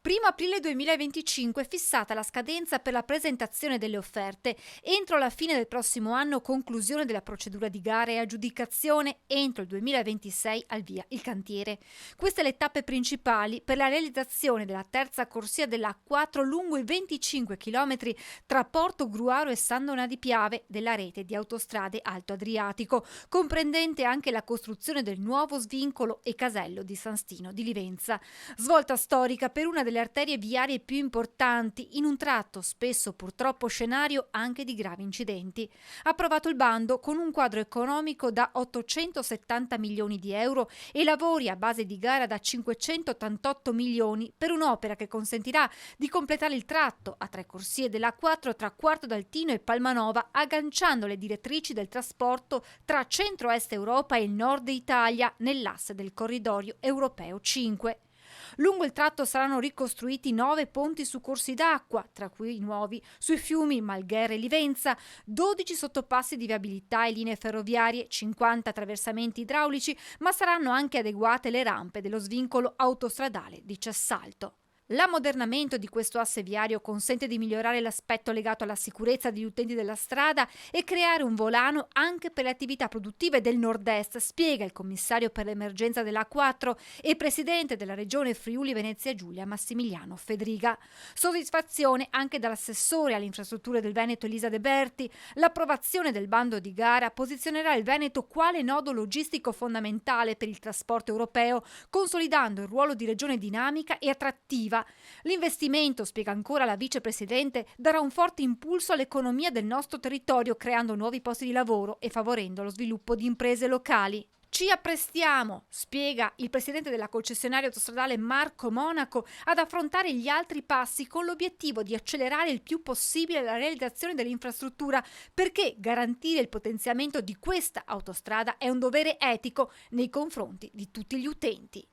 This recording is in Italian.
1° aprile 2025 è fissata la scadenza per la presentazione delle offerte. Entro la fine del prossimo anno conclusione della procedura di gara e aggiudicazione, entro il 2026 al via il cantiere. Queste le tappe principali per la realizzazione della terza corsia della A4 lungo i 25 km tra Porto Gruaro e San Donà di Piave della rete di autostrade Alto Adriatico, comprendente anche la costruzione del nuovo svincolo e casello di San Stino di Livenza. Svolta storica per una delle arterie viarie più importanti, in un tratto spesso purtroppo scenario anche di gravi incidenti. Approvato il bando con un quadro economico da 870 milioni di euro e lavori a base di gara da 588 milioni per un'opera che consentirà di completare il tratto a 3 corsie della A4 tra Quarto d'Altino e Palmanova, agganciando le direttrici del trasporto tra centro-est Europa e il nord Italia nell'asse del corridoio europeo 5. Lungo il tratto saranno ricostruiti 9 ponti su corsi d'acqua, tra cui i nuovi sui fiumi Malghere e Livenza, 12 sottopassi di viabilità e linee ferroviarie, 50 attraversamenti idraulici, ma saranno anche adeguate le rampe dello svincolo autostradale di Cessalto. L'ammodernamento di questo asse viario consente di migliorare l'aspetto legato alla sicurezza degli utenti della strada e creare un volano anche per le attività produttive del nord-est, spiega il commissario per l'emergenza dell'A4 e presidente della regione Friuli Venezia Giulia Massimiliano Fedriga. Soddisfazione anche dall'assessore alle infrastrutture del Veneto Elisa De Berti. L'approvazione del bando di gara posizionerà il Veneto quale nodo logistico fondamentale per il trasporto europeo, consolidando il ruolo di regione dinamica e attrattiva. L'investimento, spiega ancora la vicepresidente, darà un forte impulso all'economia del nostro territorio, creando nuovi posti di lavoro e favorendo lo sviluppo di imprese locali. Ci apprestiamo, spiega il presidente della concessionaria autostradale Marco Monaco, ad affrontare gli altri passi con l'obiettivo di accelerare il più possibile la realizzazione dell'infrastruttura, perché garantire il potenziamento di questa autostrada è un dovere etico nei confronti di tutti gli utenti.